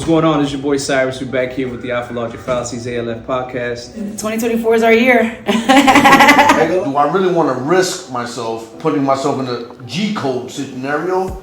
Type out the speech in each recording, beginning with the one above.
going on? It's your boy Cyrus. We're back here with the Alpha-Logic-Fallacies ALF podcast. 2024 is our year. Do I really want to risk myself putting myself in a G-code scenario?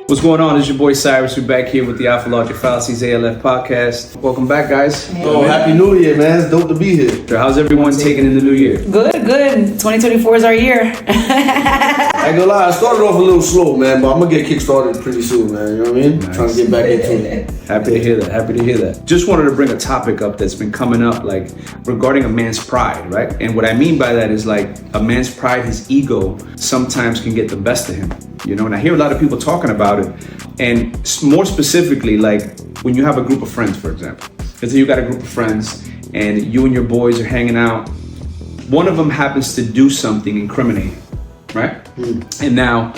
What's going on? It's your boy Cyrus. We're back here with the Alpha-Logic-Fallacies ALF podcast. Welcome back, guys. Oh, Happy New Year, man. It's dope to be here. How's everyone taking in the new year? Good. 2024 is our year. I ain't gonna lie, I started off a little slow, man, but I'm gonna get kick-started pretty soon, man. You know what I mean? Nice. Trying to get back into it. Happy to hear that. Just wanted to bring a topic up that's been coming up, like regarding a man's pride, right? And what I mean by that is like a man's pride, his ego, sometimes can get the best of him. You know, and I hear a lot of people talking about it. And more specifically, like when you have a group of friends, for example. Let's say you got a group of friends and you and your boys are hanging out. One of them happens to do something incriminating, right? And now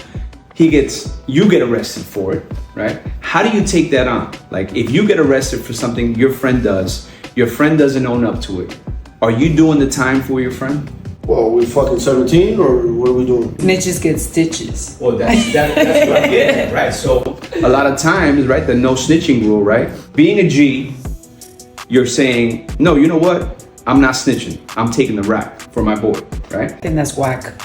you get arrested for it, right? How do you take that on? Like if you get arrested for something your friend does, your friend doesn't own up to it. Are you doing the time for your friend? Well, we fucking 17 or what are we doing? Snitches get stitches. Well, that's what I'm getting at, right? So a lot of times, right, the no snitching rule, right? Being a G, you're saying, no, you know what? I'm not snitching. I'm taking the rap for my boy, right? I think that's whack.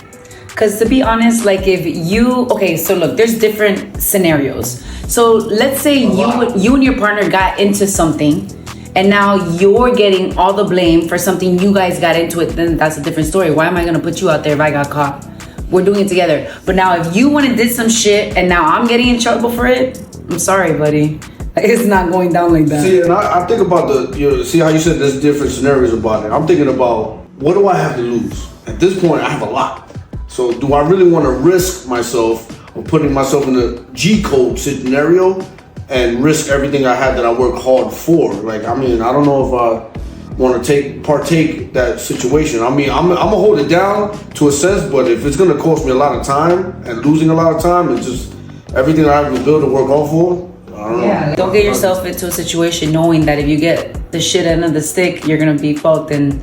Because to be honest, like so look, there's different scenarios. So let's say you and your partner got into something and now you're getting all the blame for something you guys got into it, then that's a different story. Why am I gonna put you out there if I got caught? We're doing it together. But now if you went and did some shit and now I'm getting in trouble for it, I'm sorry, buddy. It's not going down like that. See, and I think about see how you said there's different scenarios about it. I'm thinking about, what do I have to lose? At this point, I have a lot. So do I really want to risk myself or putting myself in a G-code scenario and risk everything I had that I work hard for? Like, I mean, I don't know if I want to partake that situation. I mean, I'm gonna hold it down to a sense, but if it's gonna cost me a lot of time and losing a lot of time and just everything I have to build and work hard for, I don't know. Yeah, don't get yourself into a situation knowing that if you get the shit end of the stick, you're gonna be fucked, and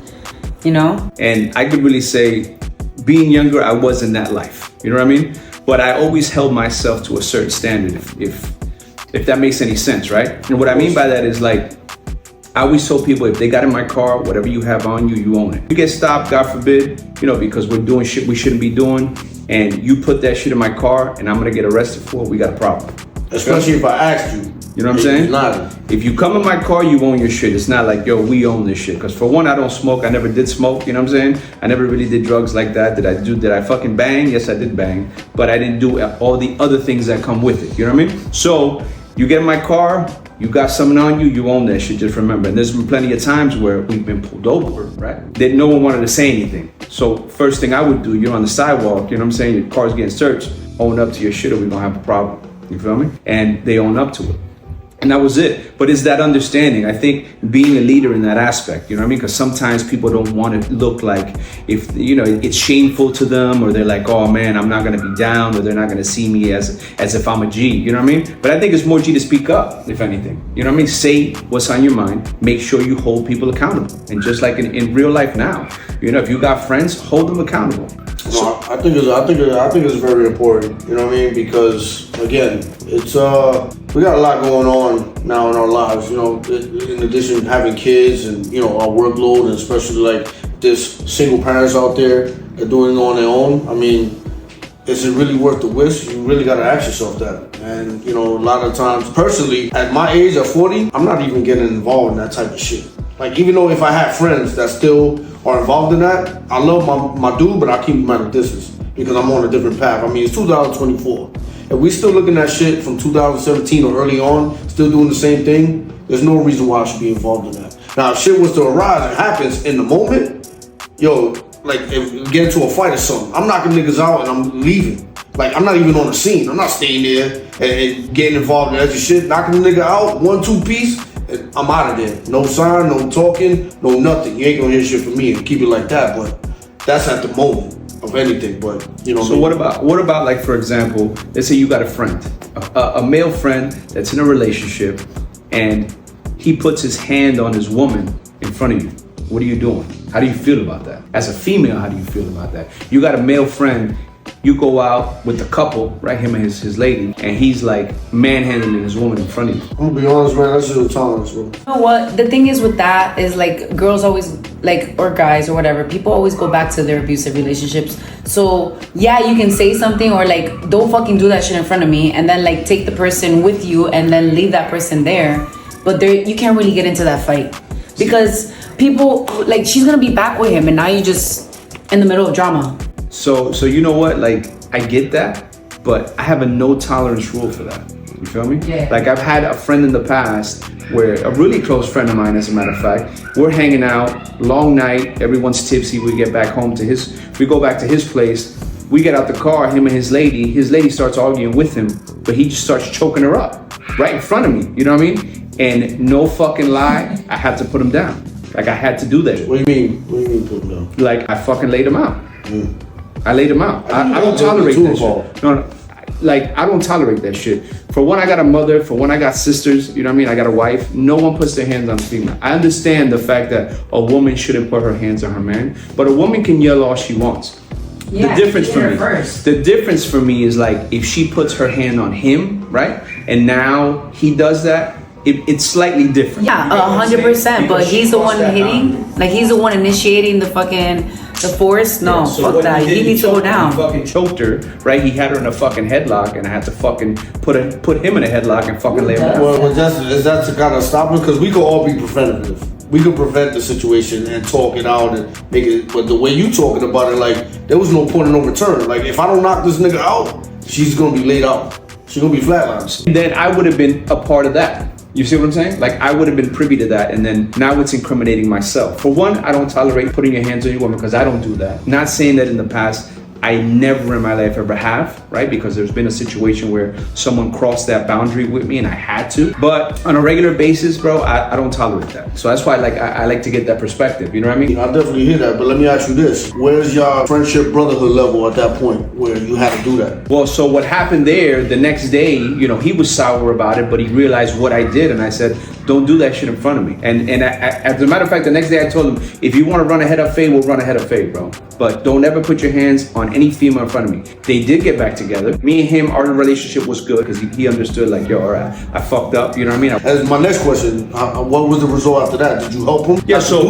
you know. And I could really say, being younger, I was in that life. You know what I mean? But I always held myself to a certain standard, if that makes any sense, right? And what I mean by that is like, I always told people, if they got in my car, whatever you have on you, you own it. You get stopped, God forbid, you know, because we're doing shit we shouldn't be doing, and you put that shit in my car and I'm gonna get arrested for it, we got a problem. Especially if I asked you. You know what I'm saying? If you come in my car, you own your shit. It's not like, yo, we own this shit. Because for one, I don't smoke. I never did smoke. You know what I'm saying? I never really did drugs like that. Did I fucking bang? Yes, I did bang. But I didn't do all the other things that come with it. You know what I mean? So you get in my car, you got something on you, you own that shit. Just remember. And there's been plenty of times where we've been pulled over, right? That no one wanted to say anything. So first thing I would do, you're on the sidewalk, you know what I'm saying? Your car's getting searched. Own up to your shit or we're going to have a problem. You feel me? And they own up to it. And that was it. But it's that understanding. I think being a leader in that aspect, you know what I mean? Because sometimes people don't want to look like, if, you know, it's shameful to them, or they're like, oh man, I'm not going to be down, or they're not going to see me as if I'm a G, you know what I mean? But I think it's more G to speak up, if anything. You know what I mean? Say what's on your mind. Make sure you hold people accountable. And just like in real life now, you know, if you got friends, hold them accountable. No, I think it's very important. You know what I mean? Because again, it's we got a lot going on now in our lives. You know, in addition to having kids and you know our workload, and especially like this single parents out there that are doing it on their own. I mean, is it really worth the risk? You really got to ask yourself that. And you know, a lot of times, personally, at my age, at 40, I'm not even getting involved in that type of shit. Like, even though if I have friends that still are involved in that, I love my dude, but I keep him at a distance because I'm on a different path. I mean, it's 2024. If we still looking at shit from 2017 or early on, still doing the same thing, there's no reason why I should be involved in that. Now, if shit was to arise and happens in the moment, yo, like if we get into a fight or something, I'm knocking niggas out and I'm leaving. Like, I'm not even on the scene. I'm not staying there and getting involved in that shit. Knocking the nigga out, 1-2 piece, and I'm out of there. No sign, no talking, no nothing. You ain't gonna hear shit from me and keep it like that, but that's at the moment of anything. But, you know. So what about like, for example, let's say you got a friend, a male friend that's in a relationship, and he puts his hand on his woman in front of you? What are you doing? How do you feel about that? As a female, how do you feel about that? You got a male friend, you go out with the couple, right? Him and his lady, and he's like manhandling his woman in front of you. I'm gonna be honest, man, that's just a tolerance, bro. You know what? The thing is with that is like girls always like, or guys or whatever, people always go back to their abusive relationships. So yeah, you can say something or like, don't fucking do that shit in front of me, and then like take the person with you and then leave that person there. But there, you can't really get into that fight because people like, she's gonna be back with him and now you just in the middle of drama. So you know what? Like, I get that, but I have a no tolerance rule for that. You feel me? Yeah. Like, I've had a friend in the past where a really close friend of mine, as a matter of fact, we're hanging out, long night, everyone's tipsy, we get back home to we go back to his place, we get out the car, him and his lady starts arguing with him, but he just starts choking her up right in front of me, you know what I mean? And no fucking lie, I had to put him down. Like, I had to do that. What do you mean put him down? Like, I fucking laid him out. I laid him out. I don't tolerate that shit. No, like, I don't tolerate that shit. For one, I got a mother. For one, I got sisters. You know what I mean? I got a wife. No one puts their hands on a female. I understand the fact that a woman shouldn't put her hands on her man, but a woman can yell all she wants. Yeah, the difference for me is like, if she puts her hand on him, right? And now he does that, it's slightly different. Yeah, 100%. But he's the one hitting. Like, he's the one initiating the force. No, So fuck that. He needs to go down. He fucking choked her, right? He had her in a fucking headlock, and I had to fucking put him in a headlock and fucking lay him down. Well, is that to kind of stop it? Because we could all be preventative. We could prevent the situation and talk it out and make it. But the way you talking about it, like, there was no point of no return. Like, if I don't knock this nigga out, she's gonna be laid out. She's gonna be flatlined. Then I would have been a part of that. You see what I'm saying? Like, I would have been privy to that, and then now it's incriminating myself. For one, I don't tolerate putting your hands on your woman because I don't do that. Not saying that in the past, I never in my life ever have, right? Because there's been a situation where someone crossed that boundary with me and I had to. But on a regular basis, bro, I don't tolerate that. So that's why I like to get that perspective, you know what I mean? I definitely hear that, but let me ask you this. Where's your friendship brotherhood level at that point where you had to do that? Well, so what happened there, the next day, you know, he was sour about it, but he realized what I did, and I said, don't do that shit in front of me. And as a matter of fact, the next day I told him, if you want to run ahead of Faye, we'll run ahead of Faye, bro. But don't ever put your hands on any female in front of me. They did get back together. Me and him, our relationship was good because he understood, like, yo, all right, I fucked up, you know what I mean? As my next question, what was the result after that? Did you help him? Yeah, so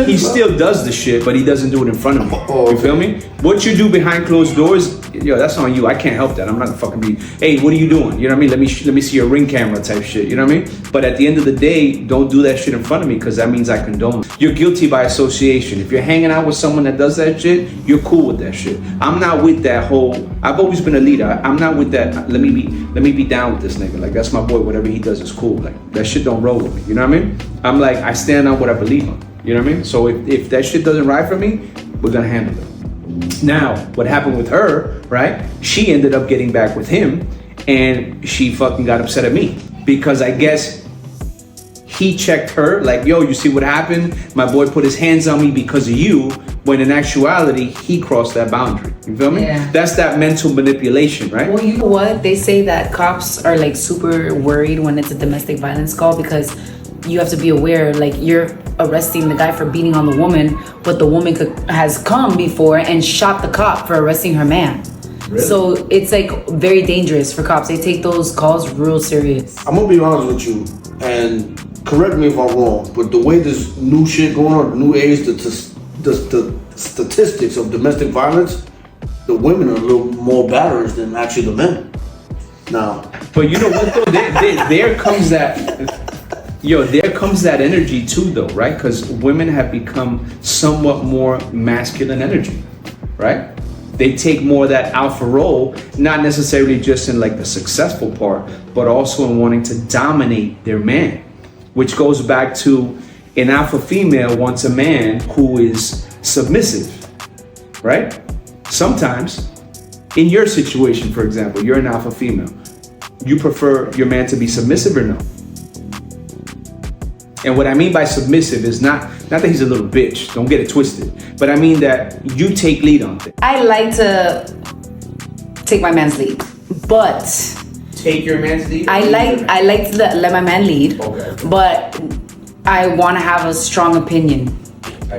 he still does the shit, but he doesn't do it in front of me. Oh, You feel me? What you do behind closed doors, yo, that's on you. I can't help that. I'm not gonna fucking be, hey, what are you doing? You know what I mean? Let me see your ring camera type shit. You know what I mean? But at the end of the day, don't do that shit in front of me because that means I condone it. You're guilty by association. If you're hanging out with someone that does that shit, you're cool with that shit. I'm not with that whole, I've always been a leader. I'm not with that, let me be down with this nigga. Like, that's my boy. Whatever he does is cool. Like, that shit don't roll with me. You know what I mean? I'm like, I stand on what I believe on. You know what I mean? So if that shit doesn't ride for me, we're gonna handle it. Now, what happened with her, right? She ended up getting back with him and she fucking got upset at me because I guess he checked her like, yo, you see what happened? My boy put his hands on me because of you, when in actuality, he crossed that boundary. You feel me? Yeah. That's that mental manipulation, right? Well, you know what? They say that cops are like super worried when it's a domestic violence call because you have to be aware, like, you're arresting the guy for beating on the woman, but the woman has come before and shot the cop for arresting her man. Really? So it's like very dangerous for cops. They take those calls real serious. I'm gonna be honest with you, and correct me if I'm wrong, but the way this new shit going on, the new age, the statistics of domestic violence, the women are a little more batterers than actually the men. Now, but you know what though? There comes that. Yo, there comes that energy too, though, right? Because women have become somewhat more masculine energy, right? They take more of that alpha role, not necessarily just in like the successful part, but also in wanting to dominate their man, which goes back to an alpha female wants a man who is submissive, right? Sometimes, in your situation, for example, you're an alpha female. You prefer your man to be submissive or no? And what I mean by submissive is not that he's a little bitch, don't get it twisted, but I mean that you take lead on things. I like to take my man's lead, but Take your man's lead? I like to let my man lead, Okay. but I want to have a strong opinion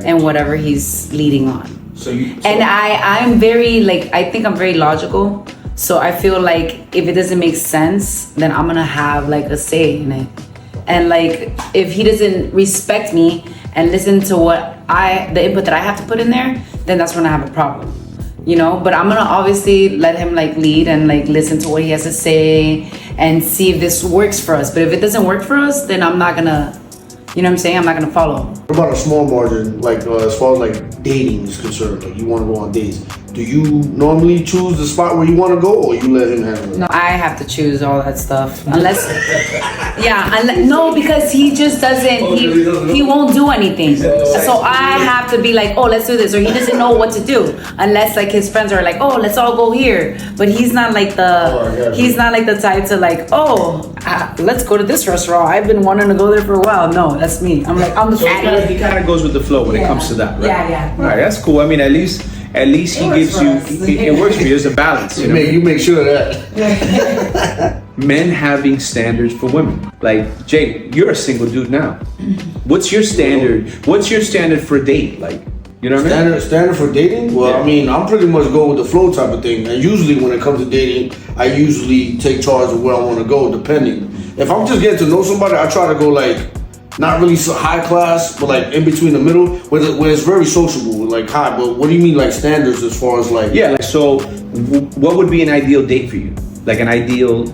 in whatever he's leading on. And I'm very, like, I think I'm very logical. So I feel like if it doesn't make sense, then I'm gonna have like a say in it. And like, if he doesn't respect me and listen to the input that I have to put in there, then that's when I have a problem, you know? But I'm gonna obviously let him like lead and like listen to what he has to say and see if this works for us. But if it doesn't work for us, then I'm not gonna, you know what I'm saying? I'm not gonna follow. What about a small margin, like as far as like dating is concerned, like you want to go on dates? Do you normally choose the spot where you want to go, or you let him handle it? No, I have to choose all that stuff. Unless, no, because he just doesn't, he won't do anything. So I have to be like, oh, let's do this. Or he doesn't know what to do. Unless like his friends are like, oh, let's all go here. But he's not like the type to like, let's go to this restaurant. I've been wanting to go there for a while. No, that's me. I'm like, I'm the fatty. He kind of goes with the flow when it comes to that, right? Yeah. All right, that's cool. I mean, at least he gives you, it works for you. There's a balance. You know? You make sure of that. Men having standards for women. Like, Jay, you're a single dude now. What's your standard? What's your standard for a date? Like, you know what I mean? Standard for dating? Well, I mean, I'm pretty much go with the flow type of thing. And usually when it comes to dating, I usually take charge of where I want to go, depending. If I'm just getting to know somebody, I try to go like, not really so high class, but like in between the middle, where it's very sociable, like high. But what do you mean like standards as far as like? Yeah, like, so what would be an ideal date for you? Like an ideal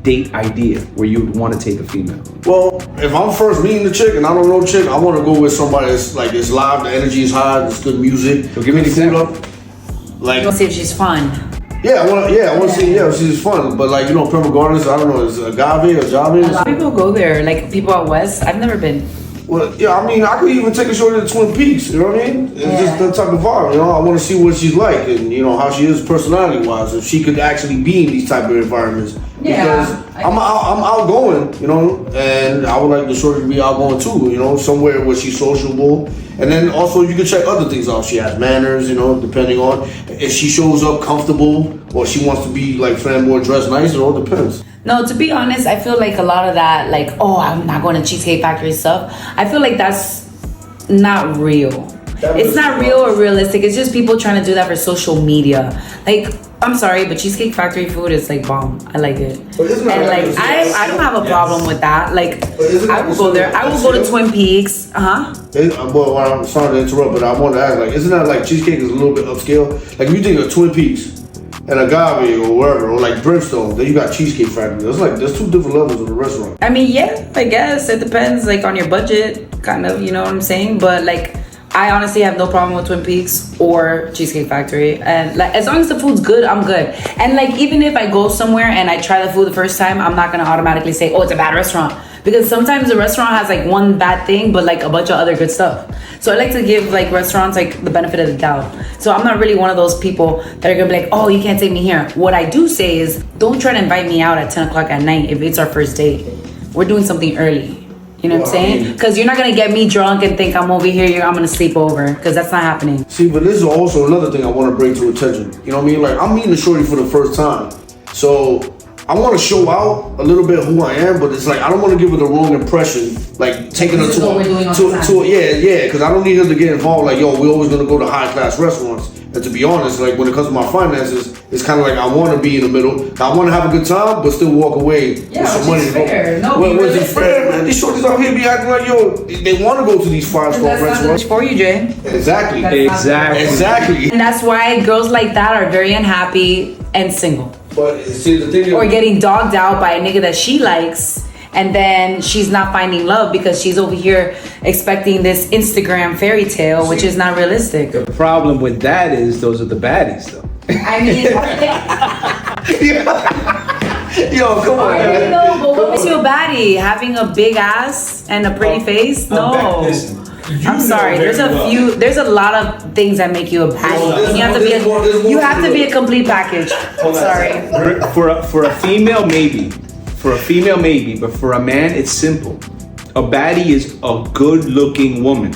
date idea where you would want to take a female? Well, if I'm first meeting the chick and I don't know the chick, I want to go with somebody that's like, it's live, the energy is high, there's good music. So give me an example. Like, you want to see if she's fun. Yeah, I want to see, she's fun. But like, Prima Gardens, I don't know, is agave or java? A lot of people go there, like people out west. I've never been. Well, yeah, I mean, I could even take a shorty to Twin Peaks, you know what I mean? It's just that type of vibe, I want to see what she's like and, how she is personality-wise, if she could actually be in these type of environments. Because I'm outgoing, and I would like the shorty to be outgoing too, somewhere where she's sociable. And then also you can check other things out. She has manners, depending on if she shows up comfortable or she wants to be like flamboyant, dressed nice, it all depends. No, to be honest, I feel like a lot of that, like, oh, I'm not going to Cheesecake Factory stuff. I feel like that's not real. It's not real or realistic. It's just people trying to do that for social media. Like, I'm sorry, but Cheesecake Factory food is like bomb. I like it. And like, I don't have a problem with that. Like, I will go there. I will go to Twin Peaks. Well, I'm sorry to interrupt, but I want to ask, like, isn't that like cheesecake is a little bit upscale? Like, if you think of Twin Peaks and agave or wherever, or like Brimstone, then you got Cheesecake Factory. There's two different levels of the restaurant. I mean, yeah, I guess it depends, like, on your budget, kind of. You know what I'm saying? But like, I honestly have no problem with Twin Peaks or Cheesecake Factory. And like, as long as the food's good, I'm good. And like, even if I go somewhere and I try the food the first time, I'm not gonna automatically say, oh, it's a bad restaurant. Because sometimes the restaurant has like one bad thing, but like a bunch of other good stuff. So I like to give like restaurants like the benefit of the doubt. So I'm not really one of those people that are gonna be like, oh, you can't take me here. What I do say is, don't try to invite me out at 10 o'clock at night if it's our first date. We're doing something early. You know what I'm saying? Because you're not going to get me drunk and think I'm over here, I'm going to sleep over. Because that's not happening. See, but this is also another thing I want to bring to attention. You know what I mean? Like, I'm meeting a shorty for the first time. So I want to show out a little bit who I am, but it's like, I don't want to give her the wrong impression. Like, taking her because I don't need her to get involved. Like, yo, we're always going to go to high class restaurants. And to be honest, like, when it comes to my finances, it's kind of like I want to be in the middle. I want to have a good time, but still walk away with some money. Fair. No, was it fair, man? These shorties out here be acting like, yo, they want to go to these 5-star restaurants. For you, Jay. Exactly. And that's why girls like that are very unhappy and single. But see, the thing or getting dogged out by a nigga that she likes. And then she's not finding love because she's over here expecting this Instagram fairy tale, which is not realistic. The problem with that is those are the baddies, though. I mean, yo, come on. No, but what makes you a baddie? Having a big ass and a pretty face? No. I'm sorry. There's a lot of things that make you a baddie. You have to be a complete package. Sorry. For a female, maybe. For a female, maybe, but for a man, it's simple. A baddie is a good-looking woman.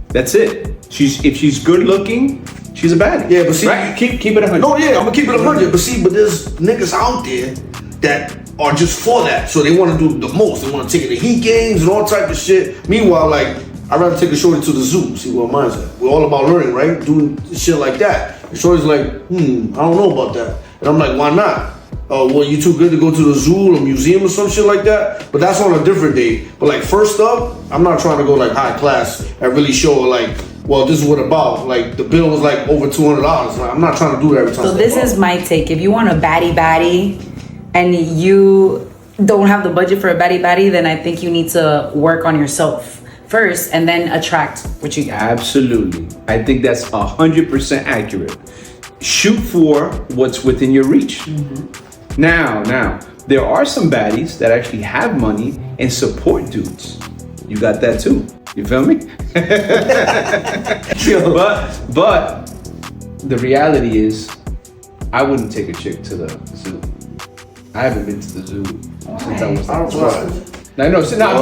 That's it. If she's good-looking, she's a baddie. Yeah, but see, right? Keep it 100. No, yeah, I'm gonna keep it 100. But see, there's niggas out there that are just for that. So they want to do the most. They want to take it to Heat games and all type of shit. Meanwhile, like, I'd rather take a shorty to the zoo, see where mine's at. We're all about learning, right? Doing shit like that. And shorty's like, I don't know about that. And I'm like, why not? Well, you too good to go to the zoo or museum or some shit like that? But that's on a different day. But like, first up, I'm not trying to go like high class and really show like, well, this is what about. Like, the bill was like over $200. Like, I'm not trying to do that every time. So this is my take. If you want a baddie and you don't have the budget for a baddie, then I think you need to work on yourself first and then attract what you got. Absolutely. I think that's 100% accurate. Shoot for what's within your reach. Now, there are some baddies that actually have money and support dudes. You got that too. You feel me? but the reality is, I wouldn't take a chick to the zoo. I haven't been to the zoo since I was 12. I'm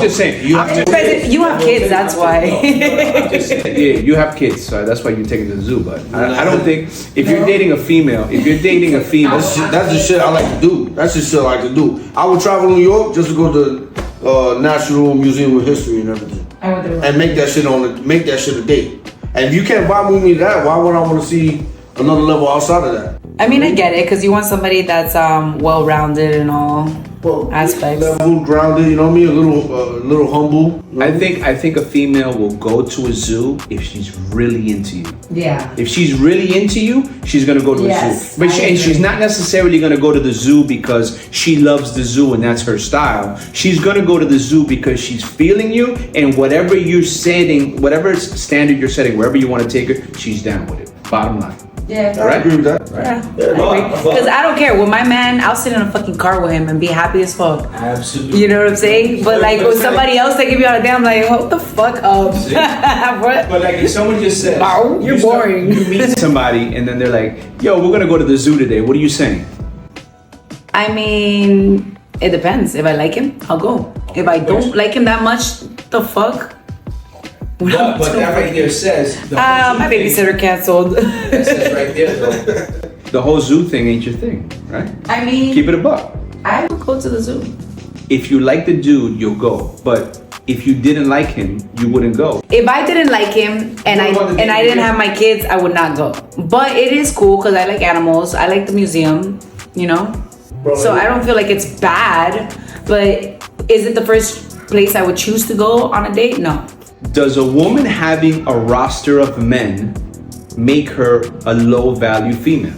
just saying. You have kids, that's why. I'm just saying, yeah, you have kids, so that's why you're taking to the zoo. But I don't think if you're dating a female, that's the shit I like to do. That's the shit I like to do. I would travel to New York just to go to National Museum of History and everything, and make that shit a date. And if you can't vibe with me that, why would I want to see another level outside of that? I mean, I get it, because you want somebody that's well-rounded in all aspects. Level, grounded, you know what I mean? A little humble. You know I think a female will go to a zoo if she's really into you. Yeah. If she's really into you, she's gonna go to a zoo. But she's not necessarily gonna go to the zoo because she loves the zoo and that's her style. She's gonna go to the zoo because she's feeling you, and whatever you're setting, whatever standard you're setting, wherever you want to take her, she's down with it. Bottom line. Yeah. I agree with that. Because I don't care. With my man, I'll sit in a fucking car with him and be happy as fuck. Absolutely. You know what I'm saying? But like with somebody else, they give you on a damn like, hold the fuck up. What? But like if someone just says, "Wow, you're boring." You meet somebody and then they're like, yo, we're gonna go to the zoo today. What are you saying? I mean, it depends. If I like him, I'll go. If I don't like him that much, the fuck? But that right there says my babysitter canceled. That says right there though, the whole zoo thing ain't your thing, right? I mean, keep it a buck. I would go to the zoo. If you like the dude, you'll go. But if you didn't like him, you wouldn't go. If I didn't like him and I didn't have my kids, I would not go. But it is cool because I like animals. I like the museum, you know? So I don't feel like it's bad. But is it the first place I would choose to go on a date? No. Does a woman having a roster of men make her a low value female?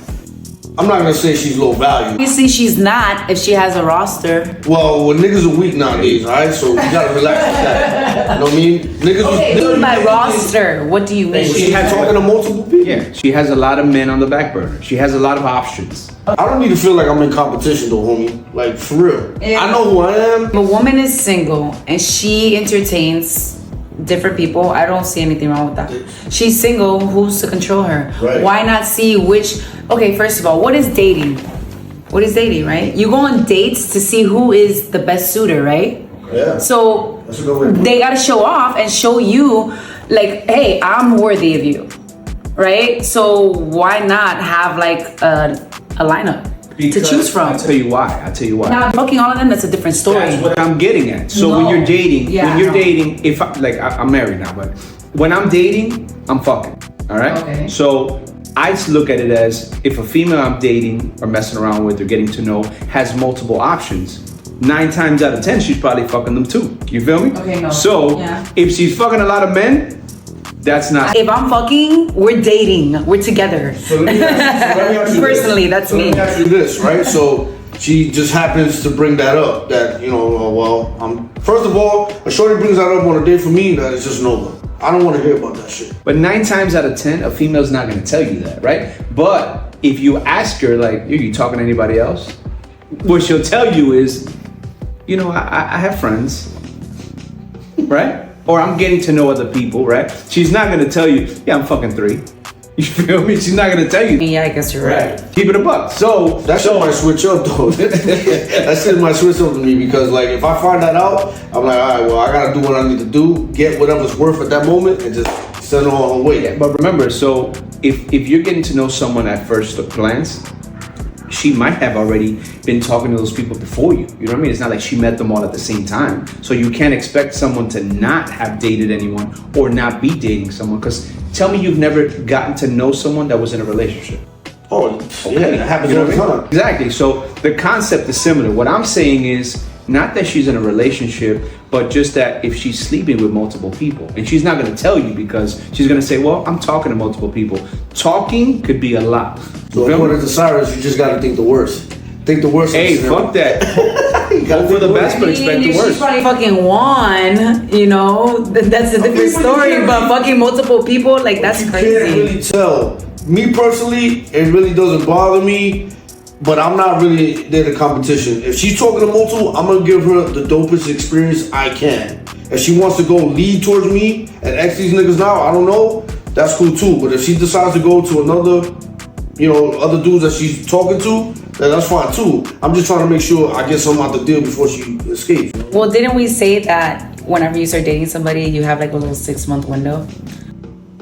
I'm not gonna say she's low value. Obviously, she's not if she has a roster. Well, niggas are weak nowadays, alright? So you gotta relax with that. You know what I mean? Niggas By roster, what do you mean? She had talking to multiple people. Yeah, she has a lot of men on the back burner. She has a lot of options. I don't need to feel like I'm in competition though, homie. Like, for real. Yeah. I know who I am. If a woman is single and she entertains different people, I don't see anything wrong with that. She's single, who's to control her? Right. Why not see which... Okay, first of all, what is dating? What is dating, right? You go on dates to see who is the best suitor, right? Yeah. So That's a good way to put it. they gotta show off and show you, like, hey, I'm worthy of you, right? So why not have like a lineup to choose from? I'll tell you why. Now, fucking all of them, that's a different story. That's what I'm getting at. So when you're dating, if I'm married now, but when I'm dating, I'm fucking. All right. Okay. So I just look at it as if a female I'm dating or messing around with or getting to know has multiple options, 9 times out of 10 she's probably fucking them too. You feel me? Okay, no. So if she's fucking a lot of men, that's not. If I'm fucking, we're dating. We're together. So let me ask you Personally, this. that's so me. Let me ask you this, right? So she just happens to bring that up. That, you know, first of all, a shorty brings that up on a date for me, that is just no. I don't want to hear about that shit. But 9 times out of 10, a female's not gonna tell you that, right? But if you ask her, like, are you talking to anybody else? What she'll tell you is, you know, I have friends, right? Or I'm getting to know other people, right? She's not gonna tell you, yeah, I'm fucking 3. You feel me? She's not gonna tell you. Yeah, I guess you're right. Keep it a buck. So that shit might switch up though. That shit might switch up to me because, like, if I find that out, I'm like, all right, well, I gotta do what I need to do, get whatever's worth at that moment, and just send her on her way. But remember, so if you're getting to know someone at first glance, she might have already been talking to those people before you. You know what I mean? It's not like she met them all at the same time. So you can't expect someone to not have dated anyone or not be dating someone. Because tell me you've never gotten to know someone that was in a relationship. Oh, yeah, it happens all the time. Exactly. So the concept is similar. What I'm saying is not that she's in a relationship, but just that if she's sleeping with multiple people, and she's not going to tell you because she's going to say, well, I'm talking to multiple people. Talking could be a lot. So according to Cyrus, you just got to think the worst. Think the worst. Hey, fuck that. Hope for the best, but expect the She's worst. probably fucking one, you know, that's a different story. But fucking multiple people, like that's You crazy. can't really tell. Me personally, it really doesn't bother me, but I'm not really there to competition. If she's talking to multiple, I'm gonna give her the dopest experience I can. If she wants to go lead towards me and X these niggas now, I don't know, that's cool too. But if she decides to go to another, you know, other dudes that she's talking to, then that's fine too. I'm just trying to make sure I get something out the deal before she escapes. Well, didn't we say that whenever you start dating somebody, you have like a little 6-month window?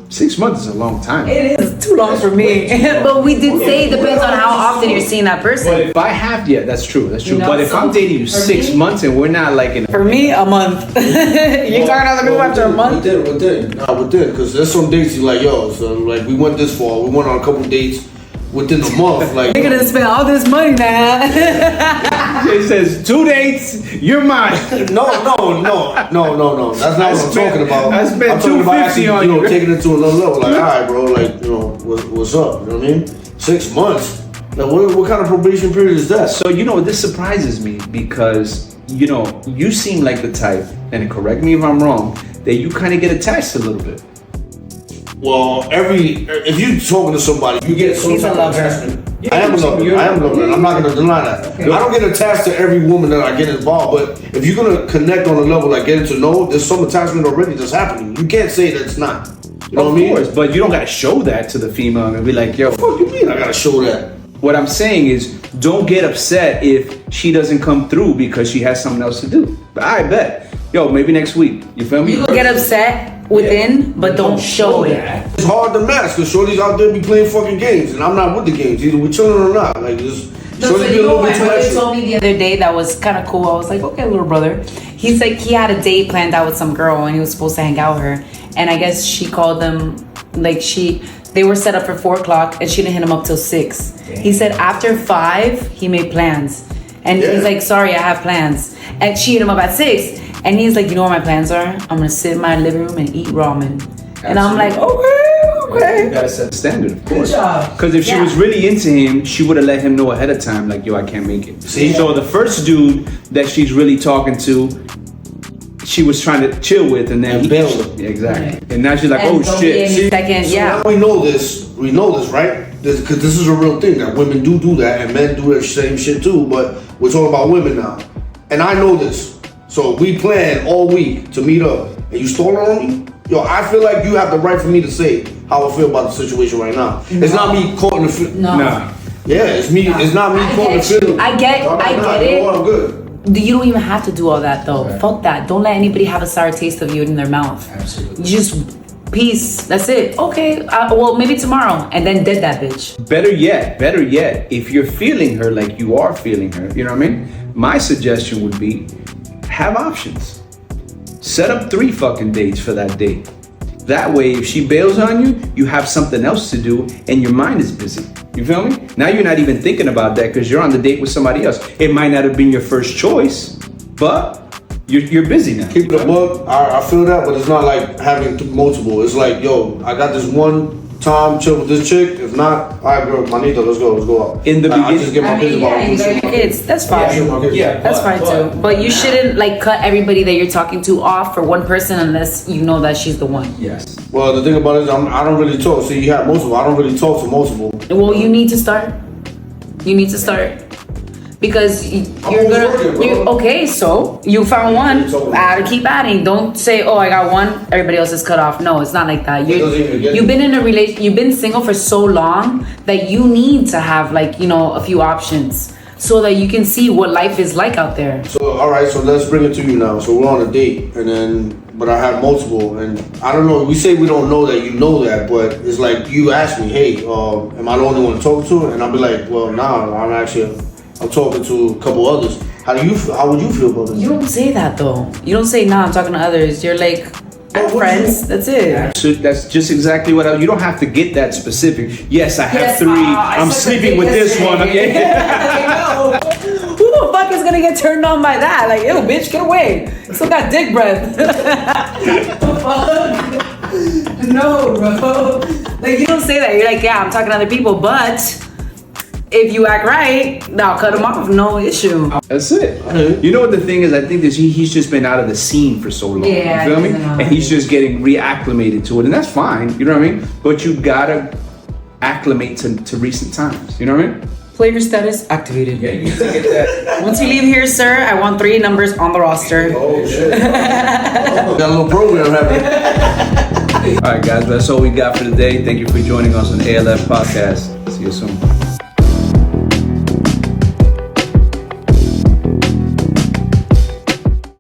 6 months is a long time. It is too long for me. But we did say it depends on how often you're seeing that person. But if I have, yeah, that's true. That's true. You know, but if so I'm dating you for 6 me- months and we're not like in For me, a month. You're talking to other people after a month? Within, because there's some dates you like, yo, so like we went this far, we went on a couple dates within a month, like. You're gonna spend all this money now. it says 2 dates, you're mine. No. That's not what I'm talking about. I spent I'm talking about actually, $250 on you know, you. taking it to another level. Like, all right, bro, like, you know, what's up? You know what I mean? 6 months. Like, what kind of probation period is that? So, you know, this surprises me because, you know, you seem like the type, and correct me if I'm wrong, that you kind of get attached a little bit. Well, if you talking to somebody, you get some He's a type of lover. attachment. Yeah, I am a lover. you're- I am a lover. I'm not gonna deny that. I don't get attached to every woman that I get involved, but if you're gonna connect on a level like getting to know, there's some attachment already that's happening. You can't say that it's not. You know what I mean? Of course, but you don't got to show that to the female and be like, yo. What do you mean I gotta show that? What I'm saying is, don't get upset if she doesn't come through because she has something else to do. But I bet, yo, maybe next week. You feel me? You can get upset within, but don't show it. It's hard to match because shorties out there be playing fucking games, and I'm not with the games. Either we chilling or not. Like just No, shorties so be a you know little what bit my too brother extra. told me the other day that was kind of cool. I was like, okay, little brother. He's like, he had a date planned out with some girl and he was supposed to hang out with her. And I guess she called them, like they were set up for 4 o'clock and she didn't hit him up till 6. He said after 5, he made plans. And Yeah. he's like, sorry, I have plans. And she hit him up at 6. And he's like, you know what my plans are? I'm gonna sit in my living room and eat ramen. And I'm like, You okay. gotta set the standard, of course. job. Because if she Yeah. was really into him, she would have let him know ahead of time, like, yo, I can't make it. See? So the first dude that she's really talking to, she was trying to chill with, and then And he bailed him. Yeah, exactly. And now she's like, And oh don't shit. be any See? second, So yeah. now we know this, right? Because this is a real thing that women do that, and men do the same shit too. But we're talking about women now, and I know this. So we plan all week to meet up, and you stole on me. Yo, I feel like you have the right for me to say how I feel about the situation right now. It's not me caught in the No. Nah. Yeah, it's me. It's not me I caught in the get you. feeling. I get You know it. what? I'm good. You don't even have to do all that though. Fuck that. Don't let anybody have a sour taste of you in their mouth. Absolutely. You just peace. That's it. Okay. Well, maybe tomorrow, and then dead that bitch. Better yet, if you're feeling her like you are feeling her, you know what I mean? My suggestion would be have options. Set up 3 fucking dates for that date. That way, if she bails on you, you have something else to do and your mind is busy. You feel me? Now you're not even thinking about that because you're on the date with somebody else. It might not have been your first choice, but you're busy now. Keep it a buck. I feel that, but it's not like having multiple. It's like, yo, I got this one time chill with this chick. If not, all right, girl, manito, let's go out. In the I beginning- just get my kids about you got your kids. That's fine. That's fine too. But you shouldn't like cut everybody that you're talking to off for one person unless you know that she's the one. Yes. Well, the thing about it is, I don't really talk. See, you have multiple. I don't really talk to multiple. Well, you need to start. You need to start. Because you're always gonna. working, bro. Okay, so you found one. Keep adding. Don't say, "Oh, I got one. Everybody else is cut off." No, it's not like that. doesn't even get You've been in a relation. You've been single for so long that you need to have like a few options so that you can see what life is like out there. So, all right, so let's bring it to you now. So we're on a date, and then but I have multiple, and I don't know. We say we don't know that you know that, but it's like you ask me, hey, am I the only one talking to? And I'll be like, well, nah, I'm talking to a couple others. How would you feel about this? You don't say that though. You don't say, nah, I'm talking to others. You're like, friends. That's it. So that's just exactly what you don't have to get that specific. Yes, I have Yes, 3. I I'm suck a sleeping dick with this one. yesterday. Yeah. Who the fuck is gonna get turned on by that? Like, ew, bitch, get away. Still got dick breath. No, bro. Like, you don't say that. You're like, yeah, I'm talking to other people, but if you act right, I'll cut him off. No issue. That's it. You know what the thing is? I think that he's just been out of the scene for so long. Yeah, you feel me? he doesn't know And he's just getting reacclimated to it, and that's fine. You know what I mean? But you gotta acclimate to recent times. You know what I mean? Player status activated. Yeah, you need to get that. Once you leave here, sir, I want 3 numbers on the roster. Oh shit! Got a little program happening. All right, guys, that's all we got for today. Thank you for joining us on ALF Podcast. See you soon.